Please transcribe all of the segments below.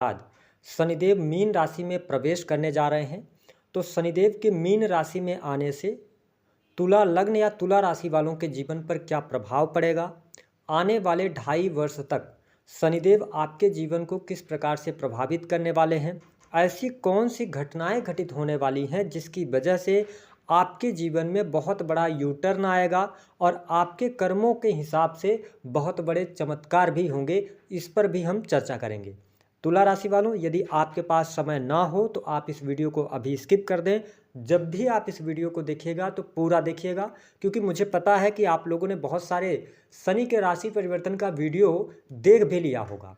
बाद शनिदेव मीन राशि में प्रवेश करने जा रहे हैं। तो शनिदेव के मीन राशि में आने से तुला लग्न या तुला राशि वालों के जीवन पर क्या प्रभाव पड़ेगा, आने वाले 2.5 वर्ष तक शनिदेव आपके जीवन को किस प्रकार से प्रभावित करने वाले हैं, ऐसी कौन सी घटनाएं घटित होने वाली हैं जिसकी वजह से आपके जीवन में बहुत बड़ा यू टर्न आएगा और आपके कर्मों के हिसाब से बहुत बड़े चमत्कार भी होंगे, इस पर भी हम चर्चा करेंगे। तुला राशि वालों, यदि आपके पास समय ना हो तो आप इस वीडियो को अभी स्किप कर दें। जब भी आप इस वीडियो को देखिएगा तो पूरा देखिएगा, क्योंकि मुझे पता है कि आप लोगों ने बहुत सारे शनि के राशि परिवर्तन का वीडियो देख भी लिया होगा,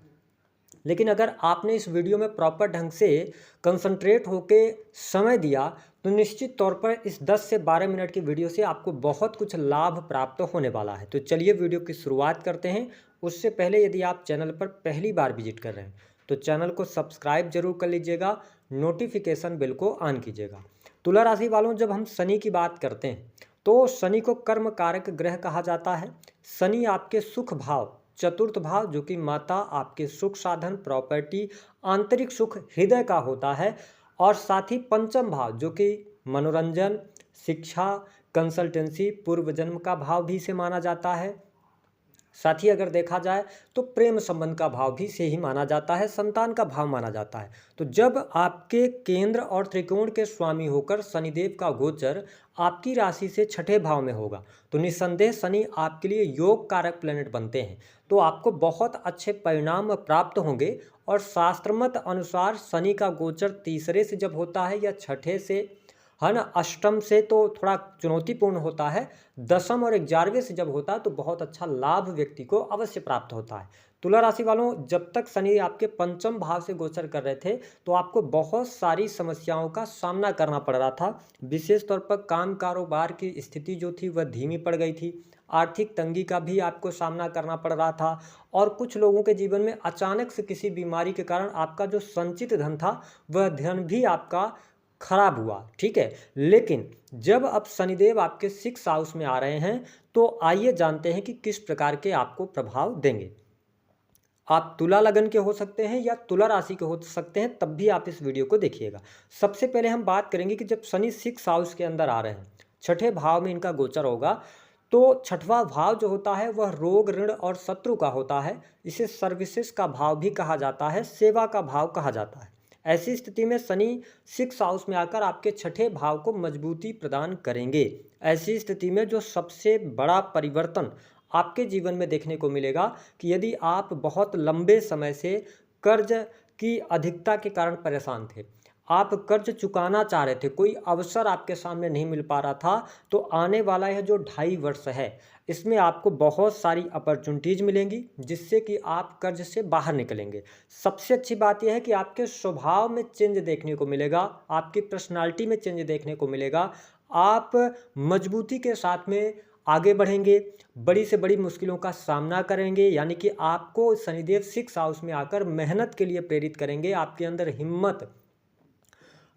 लेकिन अगर आपने इस वीडियो में प्रॉपर ढंग से कंसंट्रेट होकर समय दिया तो निश्चित तौर पर इस 10 से 12 मिनट की वीडियो से आपको बहुत कुछ लाभ प्राप्त होने वाला है। तो चलिए वीडियो की शुरुआत करते हैं। उससे पहले यदि आप चैनल पर पहली बार विजिट कर रहे हैं तो चैनल को सब्सक्राइब जरूर कर लीजिएगा, नोटिफिकेशन बेल को ऑन कीजिएगा। तुला राशि वालों, जब हम शनि की बात करते हैं तो शनि को कर्म कारक ग्रह कहा जाता है। शनि आपके सुख भाव, चतुर्थ भाव जो कि माता, आपके सुख साधन, प्रॉपर्टी, आंतरिक सुख, हृदय का होता है, और साथ ही पंचम भाव जो कि मनोरंजन, शिक्षा, कंसल्टेंसी, पूर्व जन्म का भाव भी इसे माना जाता है। साथ ही अगर देखा जाए तो प्रेम संबंध का भाव भी से ही माना जाता है, संतान का भाव माना जाता है। तो जब आपके केंद्र और त्रिकोण के स्वामी होकर शनिदेव का गोचर आपकी राशि से 6ठे भाव में होगा तो निस्संदेह शनि आपके लिए योग कारक प्लेनेट बनते हैं। तो आपको बहुत अच्छे परिणाम प्राप्त होंगे। और शास्त्रमत अनुसार शनि का गोचर तीसरे से जब होता है या 6ठे से, है ना, अष्टम से तो थोड़ा चुनौतीपूर्ण होता है, दसम और 11वें से जब होता है तो बहुत अच्छा लाभ व्यक्ति को अवश्य प्राप्त होता है। तुला राशि वालों, जब तक शनि आपके पंचम भाव से गोचर कर रहे थे तो आपको बहुत सारी समस्याओं का सामना करना पड़ रहा था। विशेष तौर पर काम कारोबार की स्थिति जो थी वह धीमी पड़ गई थी, आर्थिक तंगी का भी आपको सामना करना पड़ रहा था, और कुछ लोगों के जीवन में अचानक से किसी बीमारी के कारण आपका जो संचित धन था वह धन भी आपका खराब हुआ। ठीक है, लेकिन जब अब शनिदेव आपके 6 हाउस में आ रहे हैं तो आइए जानते हैं कि किस प्रकार के आपको प्रभाव देंगे। आप तुला लगन के हो सकते हैं या तुला राशि के हो सकते हैं, तब भी आप इस वीडियो को देखिएगा। सबसे पहले हम बात करेंगे कि जब शनि 6 हाउस के अंदर आ रहे हैं, 6ठे भाव में इनका गोचर होगा, तो 6वां भाव जो होता है वह रोग, ऋण और शत्रु का होता है। इसे सर्विसेज का भाव भी कहा जाता है, सेवा का भाव कहा जाता है। ऐसी स्थिति में शनि 6 हाउस में आकर आपके 6ठे भाव को मजबूती प्रदान करेंगे। ऐसी स्थिति में जो सबसे बड़ा परिवर्तन आपके जीवन में देखने को मिलेगा कि यदि आप बहुत लंबे समय से कर्ज की अधिकता के कारण परेशान थे, आप कर्ज चुकाना चाह रहे थे, कोई अवसर आपके सामने नहीं मिल पा रहा था, तो आने वाला यह जो 2.5 वर्ष है इसमें आपको बहुत सारी अपॉर्चुनिटीज़ मिलेंगी जिससे कि आप कर्ज से बाहर निकलेंगे। सबसे अच्छी बात यह है कि आपके स्वभाव में चेंज देखने को मिलेगा, आपकी पर्सनालिटी में चेंज देखने को मिलेगा। आप मजबूती के साथ में आगे बढ़ेंगे, बड़ी से बड़ी मुश्किलों का सामना करेंगे, यानी कि आपको शनिदेव 6 हाउस में आकर मेहनत के लिए प्रेरित करेंगे, आपके अंदर हिम्मत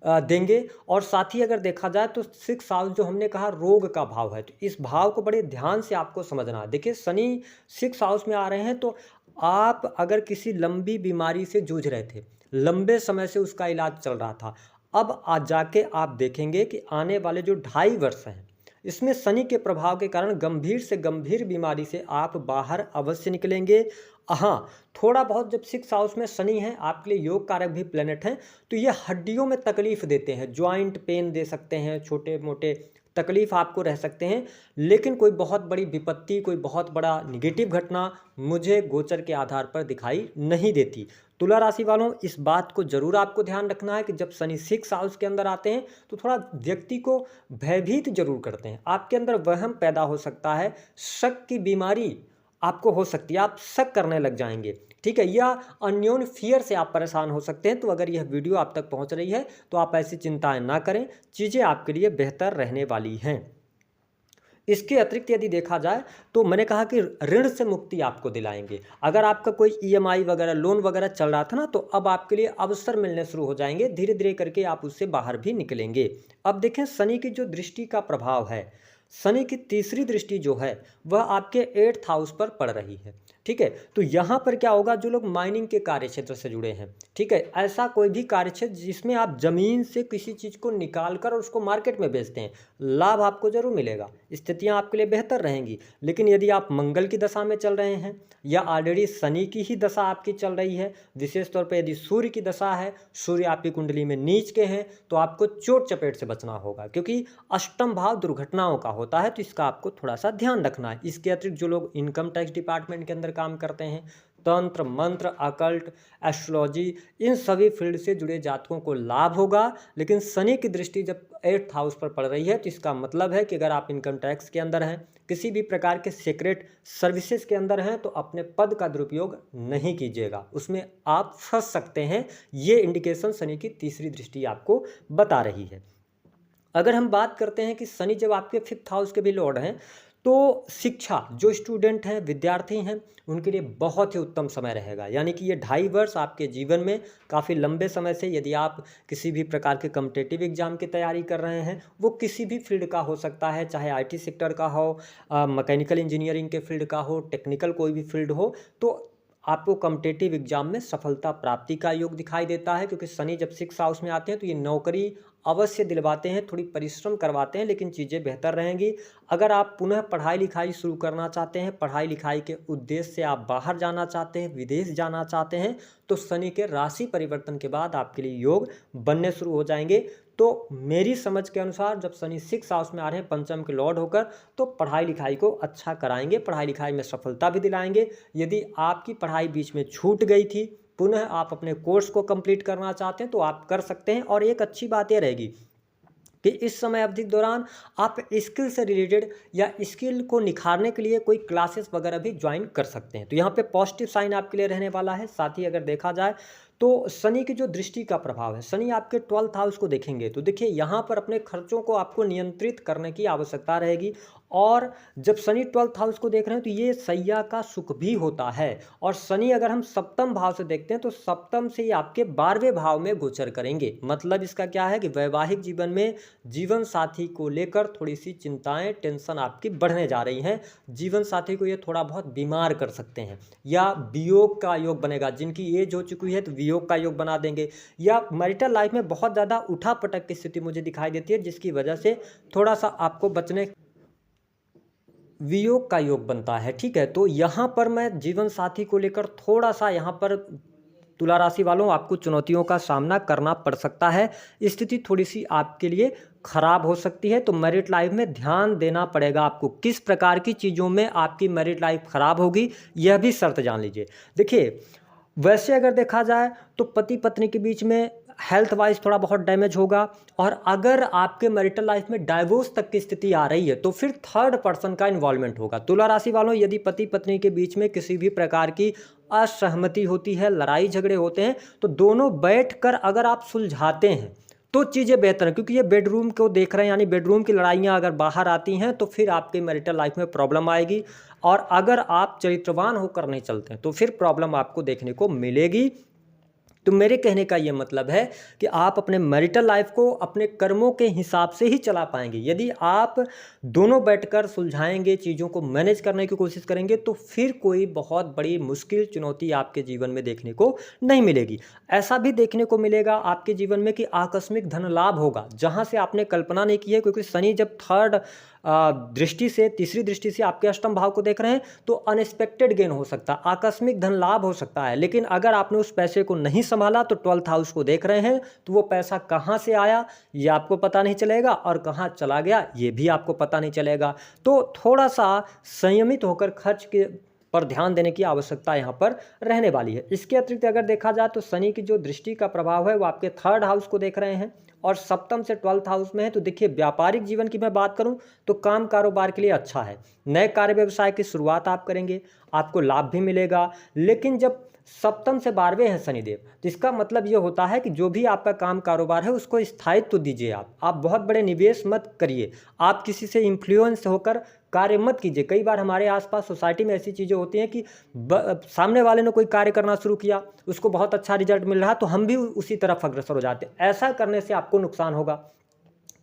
देंगे। और साथ ही अगर देखा जाए तो 6 हाउस जो हमने कहा रोग का भाव है, तो इस भाव को बड़े ध्यान से आपको समझना है। देखिए, शनि 6 हाउस में आ रहे हैं तो आप अगर किसी लंबी बीमारी से जूझ रहे थे, लंबे समय से उसका इलाज चल रहा था, अब आज जाके आप देखेंगे कि आने वाले जो 2.5 वर्ष हैं इसमें शनि के प्रभाव के कारण गंभीर से गंभीर बीमारी से आप बाहर अवश्य निकलेंगे। हाँ, थोड़ा बहुत जब 6 हाउस में शनि है, आपके लिए योग कारक भी प्लेनेट हैं, तो ये हड्डियों में तकलीफ देते हैं, ज्वाइंट पेन दे सकते हैं, छोटे मोटे तकलीफ आपको रह सकते हैं, लेकिन कोई बहुत बड़ी विपत्ति, कोई बहुत बड़ा निगेटिव घटना मुझे गोचर के आधार पर दिखाई नहीं देती। तुला राशि वालों, इस बात को जरूर आपको ध्यान रखना है कि जब शनि 6 हाउस के अंदर आते हैं तो थोड़ा व्यक्ति को भयभीत जरूर करते हैं, आपके अंदर वहम पैदा हो सकता है, शक की बीमारी आपको हो सकती है, आप शक करने लग जाएंगे। ठीक है, या अननोन फियर से आप परेशान हो सकते हैं। तो अगर यह वीडियो आप तक पहुंच रही है तो आप ऐसी चिंताएं ना करें, चीज़ें आपके लिए बेहतर रहने वाली हैं। इसके अतिरिक्त यदि देखा जाए तो मैंने कहा कि ऋण से मुक्ति आपको दिलाएंगे। अगर आपका कोई ईएमआई वगैरह, लोन वगैरह चल रहा था ना, तो अब आपके लिए अवसर मिलने शुरू हो जाएंगे, धीरे धीरे करके आप उससे बाहर भी निकलेंगे। अब देखें, शनि की जो दृष्टि का प्रभाव है, शनि की तीसरी दृष्टि जो है वह आपके 8th हाउस पर पड़ रही है। ठीक है। तो यहाँ पर क्या होगा, जो लोग माइनिंग के कार्य क्षेत्र से जुड़े हैं, ठीक है, ऐसा कोई भी कार्य क्षेत्र जिसमें आप ज़मीन से किसी चीज़ को निकाल कर और उसको मार्केट में बेचते हैं, लाभ आपको जरूर मिलेगा, स्थितियाँ आपके लिए बेहतर रहेंगी। लेकिन यदि आप मंगल की दशा में चल रहे हैं या ऑलरेडी शनि की ही दशा आपकी चल रही है, विशेष तौर पर यदि सूर्य की दशा है, सूर्य आपकी कुंडली में नीच के हैं, तो आपको चोट चपेट से बचना होगा, क्योंकि अष्टम भाव दुर्घटनाओं का होता है, तो इसका आपको थोड़ा सा ध्यान रखना है। इसके अतिरिक्त जो लोग इनकम टैक्स डिपार्टमेंट के अंदर काम करते हैं, तंत्र मंत्र अकल्ट एस्ट्रोलॉजी, इन सभी फील्ड से जुड़े जातकों को लाभ होगा। लेकिन शनि की दृष्टि जब 8th हाउस पर पड़ रही है, तो इसका मतलब है कि अगर आप इनकम टैक्स के अंदर हैं, किसी भी प्रकार के सीक्रेट सर्विसेज के अंदर हैं, तो अपने पद का दुरुपयोग नहीं कीजिएगा, उसमें आप फंस सकते हैं। ये इंडिकेशन शनि की तीसरी दृष्टि आपको बता रही है। अगर हम बात करते हैं कि शनि जब आपके 5th हाउस के भी लॉर्ड हैं, तो शिक्षा, जो स्टूडेंट हैं, विद्यार्थी हैं, उनके लिए बहुत ही उत्तम समय रहेगा। यानी कि ये 2.5 वर्ष आपके जीवन में काफ़ी लंबे समय से, यदि आप किसी भी प्रकार के कॉम्पिटिटिव एग्जाम की तैयारी कर रहे हैं, वो किसी भी फील्ड का हो सकता है, चाहे IT सेक्टर का हो, मैकेनिकल इंजीनियरिंग के फील्ड का हो, टेक्निकल कोई भी फील्ड हो, तो आपको कॉम्पिटिटिव एग्जाम में सफलता प्राप्ति का योग दिखाई देता है। क्योंकि शनि जब 6th हाउस में आते हैं, तो ये नौकरी अवश्य दिलवाते हैं, थोड़ी परिश्रम करवाते हैं, लेकिन चीज़ें बेहतर रहेंगी। अगर आप पुनः पढ़ाई लिखाई शुरू करना चाहते हैं, पढ़ाई लिखाई के उद्देश्य से आप बाहर जाना चाहते हैं, विदेश जाना चाहते हैं, तो शनि के राशि परिवर्तन के बाद आपके लिए योग बनने शुरू हो जाएंगे। तो मेरी समझ के अनुसार जब शनि 6th हाउस में आ रहे हैं पंचम के लॉर्ड होकर, तो पढ़ाई लिखाई को अच्छा कराएंगे, पढ़ाई लिखाई में सफलता भी दिलाएंगे। यदि आपकी पढ़ाई बीच में छूट गई थी, पुनः आप अपने कोर्स को कंप्लीट करना चाहते हैं, तो आप कर सकते हैं। और एक अच्छी बात यह रहेगी कि इस समय अवधि के दौरान आप स्किल से रिलेटेड या स्किल को निखारने के लिए कोई क्लासेस वगैरह भी ज्वाइन कर सकते हैं। तो यहाँ पे पॉजिटिव साइन आपके लिए रहने वाला है। साथ ही अगर देखा जाए तो शनि की जो दृष्टि का प्रभाव है, शनि आपके 12th हाउस को देखेंगे, तो देखिए यहाँ पर अपने खर्चों को आपको नियंत्रित करने की आवश्यकता रहेगी। और जब शनि 12th हाउस को देख रहे हैं, तो ये सैया का सुख भी होता है। और शनि अगर हम सप्तम भाव से देखते हैं, तो सप्तम से ही आपके 12वें भाव में गोचर करेंगे। मतलब इसका क्या है कि वैवाहिक जीवन में जीवन साथी को लेकर थोड़ी सी चिंताएं, टेंशन आपकी बढ़ने जा रही हैं। जीवन साथी को ये थोड़ा बहुत बीमार कर सकते हैं, या वियोग का योग बनेगा। जिनकी एज हो चुकी है, तो वियोग का योग बना देंगे, या मैरिटल लाइफ में बहुत ज़्यादा उठा पटक की स्थिति मुझे दिखाई देती है, जिसकी वजह से थोड़ा सा आपको बचने, वियोग का योग बनता है। ठीक है, तो यहाँ पर मैं जीवन साथी को लेकर थोड़ा सा, यहाँ पर तुला राशि वालों आपको चुनौतियों का सामना करना पड़ सकता है। स्थिति थोड़ी सी आपके लिए खराब हो सकती है। तो मैरिट लाइफ में ध्यान देना पड़ेगा आपको। किस प्रकार की चीज़ों में आपकी मैरिट लाइफ खराब होगी, यह भी शर्त जान लीजिए। देखिए, वैसे अगर देखा जाए तो पति पत्नी के बीच में हेल्थ वाइज थोड़ा बहुत डैमेज होगा। और अगर आपके मैरिटल लाइफ में डाइवोर्स तक की स्थिति आ रही है, तो फिर थर्ड पर्सन का इन्वॉल्वमेंट होगा। तुला राशि वालों, यदि पति पत्नी के बीच में किसी भी प्रकार की असहमति होती है, लड़ाई झगड़े होते हैं, तो दोनों बैठकर अगर आप सुलझाते हैं तो चीज़ें बेहतर हैं। क्योंकि ये बेडरूम को देख रहे हैं, यानी बेडरूम की लड़ाइयाँ अगर बाहर आती हैं, तो फिर आपके मैरिटल लाइफ में प्रॉब्लम आएगी। और अगर आप चरित्रवान होकर नहीं चलते हैं, तो फिर प्रॉब्लम आपको देखने को मिलेगी। तो मेरे कहने का ये मतलब है कि आप अपने मैरिटल लाइफ को अपने कर्मों के हिसाब से ही चला पाएंगे। यदि आप दोनों बैठकर सुलझाएंगे, चीज़ों को मैनेज करने की कोशिश करेंगे, तो फिर कोई बहुत बड़ी मुश्किल चुनौती आपके जीवन में देखने को नहीं मिलेगी। ऐसा भी देखने को मिलेगा आपके जीवन में कि आकस्मिक धन लाभ होगा, जहाँ से आपने कल्पना नहीं की है। क्योंकि शनि जब थर्ड दृष्टि से, तीसरी दृष्टि से आपके अष्टम भाव को देख रहे हैं, तो अनएक्सपेक्टेड गेन हो सकता है, आकस्मिक धन लाभ हो सकता है। लेकिन अगर आपने उस पैसे को नहीं संभाला, तो 12th हाउस को देख रहे हैं, तो वो पैसा कहाँ से आया ये आपको पता नहीं चलेगा, और कहाँ चला गया ये भी आपको पता नहीं चलेगा। तो थोड़ा सा संयमित होकर खर्च के पर ध्यान देने की आवश्यकता यहाँ पर रहने वाली है। इसके अतिरिक्त अगर देखा जाए तो शनि की जो दृष्टि का प्रभाव है, वो आपके 3rd हाउस को देख रहे हैं और सप्तम से 12th हाउस में है। तो देखिए, व्यापारिक जीवन की मैं बात करूं तो काम कारोबार के लिए अच्छा है। नए कार्य व्यवसाय की शुरुआत आप करेंगे, आपको लाभ भी मिलेगा। लेकिन जब सप्तम से 12वें हैं शनिदेव, तो इसका मतलब ये होता है कि जो भी आपका काम कारोबार है, उसको स्थायित्व दीजिए। आप बहुत बड़े निवेश मत करिए, आप किसी से इन्फ्लुएंस होकर कार्य मत कीजिए। कई बार हमारे आसपास सोसाइटी में ऐसी चीज़ें होती हैं कि सामने वाले ने कोई कार्य करना शुरू किया, उसको बहुत अच्छा रिजल्ट मिल रहा, तो हम भी उसी तरफ अग्रसर हो जाते हैं। ऐसा करने से आपको नुकसान होगा।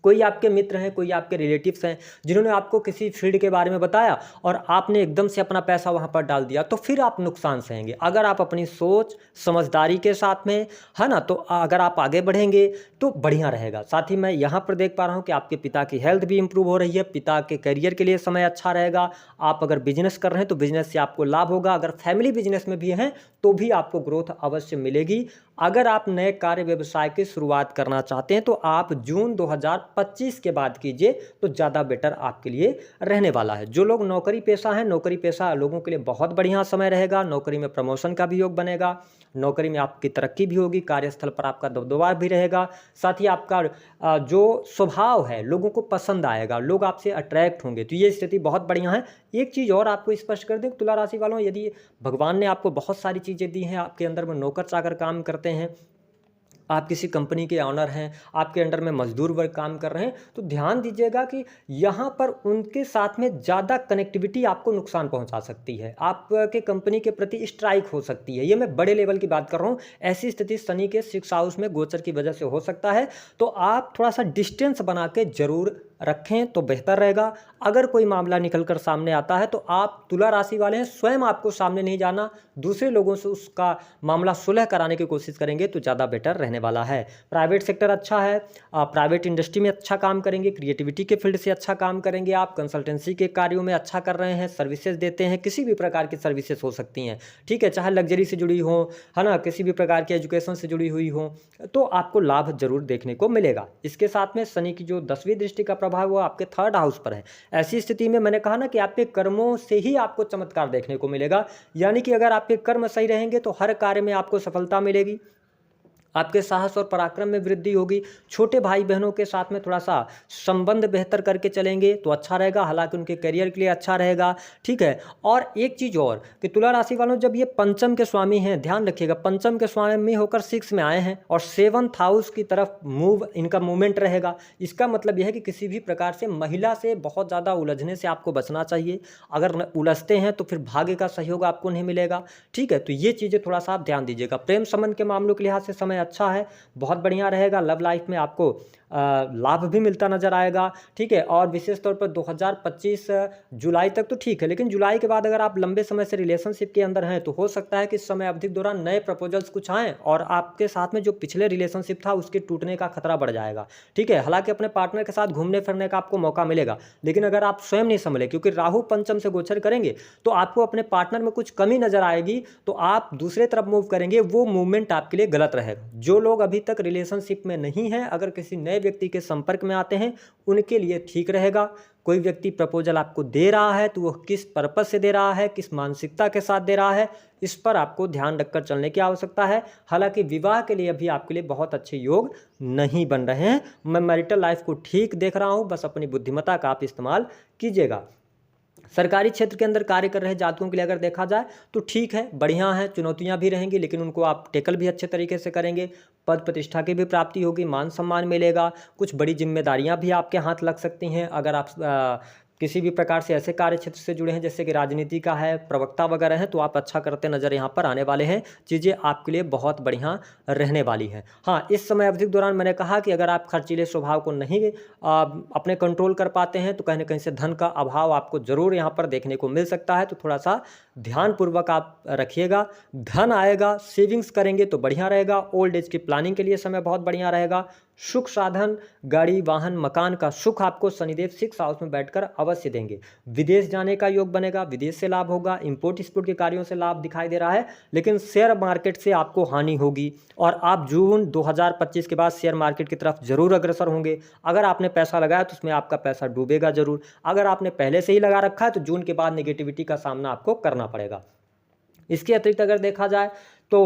कोई आपके मित्र हैं, कोई आपके रिलेटिव्स हैं जिन्होंने आपको किसी फील्ड के बारे में बताया और आपने एकदम से अपना पैसा वहां पर डाल दिया, तो फिर आप नुकसान सहेंगे। अगर आप अपनी सोच समझदारी के साथ में, है ना, तो अगर आप आगे बढ़ेंगे तो बढ़िया रहेगा। साथ ही मैं यहाँ पर देख पा रहा हूँ कि आपके पिता की हेल्थ भी इंप्रूव हो रही है, पिता के करियर के लिए समय अच्छा रहेगा। आप अगर बिजनेस कर रहे हैं तो बिजनेस से आपको लाभ होगा, अगर फैमिली बिजनेस में भी हैं तो भी आपको ग्रोथ अवश्य मिलेगी। अगर आप नए कार्य व्यवसाय की शुरुआत करना चाहते हैं तो आप जून 2025 के बाद कीजिए तो ज़्यादा बेटर आपके लिए रहने वाला है। जो लोग नौकरी पेशा हैं, नौकरी पेशा लोगों के लिए बहुत बढ़िया समय रहेगा। नौकरी में प्रमोशन का भी योग बनेगा, नौकरी में आपकी तरक्की भी होगी, कार्यस्थल पर आपका दबदबा भी रहेगा। साथ ही आपका जो स्वभाव है लोगों को पसंद आएगा, लोग आपसे अट्रैक्ट होंगे, तो ये स्थिति बहुत बढ़िया है। एक चीज़ और आपको स्पष्ट कर दें तुला राशि वालों, यदि भगवान ने आपको बहुत सारी चीज़ें दी हैं, आपके अंदर में नौकर चाकर काम करते हैं, आप किसी कंपनी के ऑनर हैं, आपके अंडर में मजदूर वर्ग काम कर रहे हैं, तो ध्यान दीजिएगा कि यहाँ पर उनके साथ में ज़्यादा कनेक्टिविटी आपको नुकसान पहुँचा सकती है, आपके कंपनी के प्रति स्ट्राइक हो सकती है। ये मैं बड़े लेवल की बात कर रहा हूँ। ऐसी स्थिति शनि के 6th हाउस में गोचर की वजह से हो सकता है, तो आप थोड़ा सा डिस्टेंस बना के जरूर रखें तो बेहतर रहेगा। अगर कोई मामला निकल कर सामने आता है तो आप तुला राशि वाले हैं, स्वयं आपको सामने नहीं जाना, दूसरे लोगों से उसका मामला सुलह कराने की कोशिश करेंगे तो ज़्यादा बेटर रहने वाला है। प्राइवेट सेक्टर अच्छा है, प्राइवेट इंडस्ट्री में अच्छा काम करेंगे, क्रिएटिविटी के फील्ड से अच्छा काम करेंगे, आप कंसल्टेंसी के कार्यों में अच्छा कर रहे हैं, सर्विसेज देते हैं, किसी भी प्रकार की सर्विसेज हो सकती हैं, ठीक है, चाहे लग्जरी से जुड़ी हो, है ना, किसी भी प्रकार की एजुकेशन से जुड़ी हुई हो, तो आपको लाभ जरूर देखने को मिलेगा। इसके साथ में शनि की जो 10वीं दृष्टि का प्रभाव वो आपके 3rd हाउस पर है। ऐसी स्थिति में मैंने कहा ना कि आपके कर्मों से ही आपको चमत्कार देखने को मिलेगा, यानी कि अगर आपके कर्म सही रहेंगे तो हर कार्य में आपको सफलता मिलेगी, आपके साहस और पराक्रम में वृद्धि होगी। छोटे भाई बहनों के साथ में थोड़ा सा संबंध बेहतर करके चलेंगे तो अच्छा रहेगा, हालांकि उनके करियर के लिए अच्छा रहेगा, ठीक है। और एक चीज़ और कि तुला राशि वालों, जब ये पंचम के स्वामी हैं, ध्यान रखिएगा, पंचम के स्वामी होकर 6 में आए हैं और 7th हाउस की तरफ इनका मूवमेंट रहेगा। इसका मतलब यह है कि किसी भी प्रकार से महिला से बहुत ज़्यादा उलझने से आपको बचना चाहिए। अगर उलझते हैं तो फिर भाग्य का सहयोग आपको नहीं मिलेगा, ठीक है। तो ये चीज़ें थोड़ा सा आप ध्यान दीजिएगा। प्रेम संबंध के मामलों के लिहाज से समय अच्छा है, बहुत बढ़िया रहेगा। लव लाइफ में आपको लाभ भी मिलता नजर आएगा, ठीक है। और विशेष तौर पर 2025 जुलाई तक तो ठीक है, लेकिन जुलाई के बाद अगर आप लंबे समय से रिलेशनशिप के अंदर हैं तो हो सकता है कि इस समय अवधि के दौरान नए प्रपोजल्स कुछ आएँ और आपके साथ में जो पिछले रिलेशनशिप था उसके टूटने का खतरा बढ़ जाएगा, ठीक है। हालांकि अपने पार्टनर के साथ घूमने फिरने का आपको मौका मिलेगा, लेकिन अगर आप स्वयं नहीं संभले, क्योंकि राहु पंचम से गोचर करेंगे तो आपको अपने पार्टनर में कुछ कमी नजर आएगी, तो आप दूसरे तरफ मूव करेंगे, वो मूवमेंट आपके लिए गलत रहेगा। जो लोग अभी तक रिलेशनशिप में नहीं हैं, अगर किसी नए व्यक्ति के संपर्क में आते हैं उनके लिए ठीक रहेगा। कोई व्यक्ति प्रपोजल आपको दे रहा है तो वो किस पर्पस से दे रहा है, किस मानसिकता के साथ दे रहा है, इस पर आपको ध्यान रखकर चलने की आवश्यकता है। हालांकि विवाह के लिए अभी आपके लिए बहुत अच्छे योग नहीं बन रहे हैं। मैं मैरिटल लाइफ को ठीक देख रहा हूं, बस अपनी बुद्धिमत्ता का आप इस्तेमाल कीजिएगा। सरकारी क्षेत्र के अंदर कार्य कर रहे जातकों के लिए अगर देखा जाए तो ठीक है, बढ़िया है, चुनौतियां भी रहेंगी लेकिन उनको आप टेकल भी अच्छे तरीके से करेंगे। पद प्रतिष्ठा की भी प्राप्ति होगी, मान सम्मान मिलेगा, कुछ बड़ी जिम्मेदारियां भी आपके हाथ लग सकती हैं। अगर आप किसी भी प्रकार से ऐसे कार्य क्षेत्र से जुड़े हैं जैसे कि राजनीति का है, प्रवक्ता वगैरह हैं, तो आप अच्छा करते नजर यहाँ पर आने वाले हैं। चीज़ें आपके लिए बहुत बढ़िया रहने वाली हैं। हाँ, इस समय अवधि के दौरान मैंने कहा कि अगर आप खर्चीले स्वभाव को नहीं अपने कंट्रोल कर पाते हैं तो कहीं ना कहीं से धन का अभाव आपको जरूर यहाँ पर देखने को मिल सकता है, तो थोड़ा सा ध्यानपूर्वक आप रखिएगा। धन आएगा, सेविंग्स करेंगे तो बढ़िया रहेगा। ओल्ड एज की प्लानिंग के लिए समय बहुत बढ़िया रहेगा। सुख साधन, गाड़ी वाहन मकान का सुख आपको शनिदेव 6th हाउस में बैठकर अवश्य देंगे। विदेश जाने का योग बनेगा, विदेश से लाभ होगा, इंपोर्ट एक्सपोर्ट के कार्यों से लाभ दिखाई दे रहा है, लेकिन शेयर मार्केट से आपको हानि होगी और आप जून 2025 के बाद शेयर मार्केट की तरफ जरूर अग्रसर होंगे। अगर आपने पैसा लगाया तो उसमें आपका पैसा डूबेगा जरूर। अगर आपने पहले से ही लगा रखा है तो जून के बाद नेगेटिविटी का सामना आपको करना पड़ेगा। इसके अतिरिक्त अगर देखा जाए तो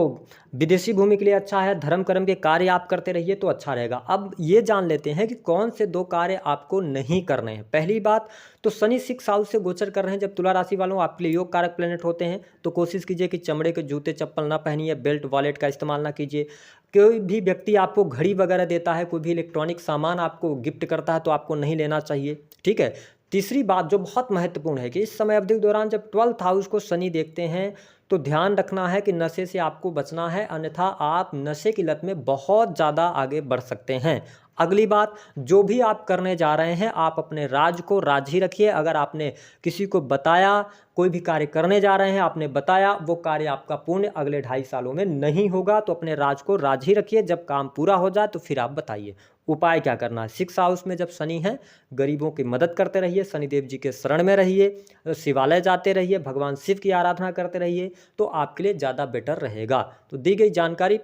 विदेशी भूमि के लिए अच्छा है। धर्म कर्म के कार्य आप करते रहिए तो अच्छा रहेगा। अब ये जान लेते हैं कि कौन से 2 कार्य आपको नहीं करने हैं। पहली बात तो शनि 6th हाउस से गोचर कर रहे हैं। जब तुला राशि वालों आपके लिए योग कारक प्लेनेट होते हैं तो कोशिश कीजिए कि चमड़े के जूते चप्पल ना पहनिए, बेल्ट वॉलेट का इस्तेमाल ना कीजिए। कोई भी व्यक्ति आपको घड़ी वगैरह देता है, कोई भी इलेक्ट्रॉनिक सामान आपको गिफ्ट करता है तो आपको नहीं लेना चाहिए, ठीक है। तीसरी बात जो बहुत महत्वपूर्ण है कि इस समय अवधि के दौरान जब 12th हाउस को शनि देखते हैं तो ध्यान रखना है कि नशे से आपको बचना है, अन्यथा आप नशे की लत में बहुत ज़्यादा आगे बढ़ सकते हैं। अगली बात, जो भी आप करने जा रहे हैं आप अपने राज को राज ही रखिए। अगर आपने किसी को बताया, कोई भी कार्य करने जा रहे हैं आपने बताया, वो कार्य आपका पूर्ण अगले 2.5 सालों में नहीं होगा, तो अपने राज को राज ही रखिए। जब काम पूरा हो जाए तो फिर आप बताइए उपाय क्या करना है। 6 हाउस में जब शनि है, गरीबों की मदद करते रहिए, शनिदेव जी के शरण में रहिए, शिवालय जाते रहिए, भगवान शिव की आराधना करते रहिए, तो आपके लिए ज़्यादा बेटर रहेगा। तो दी गई जानकारी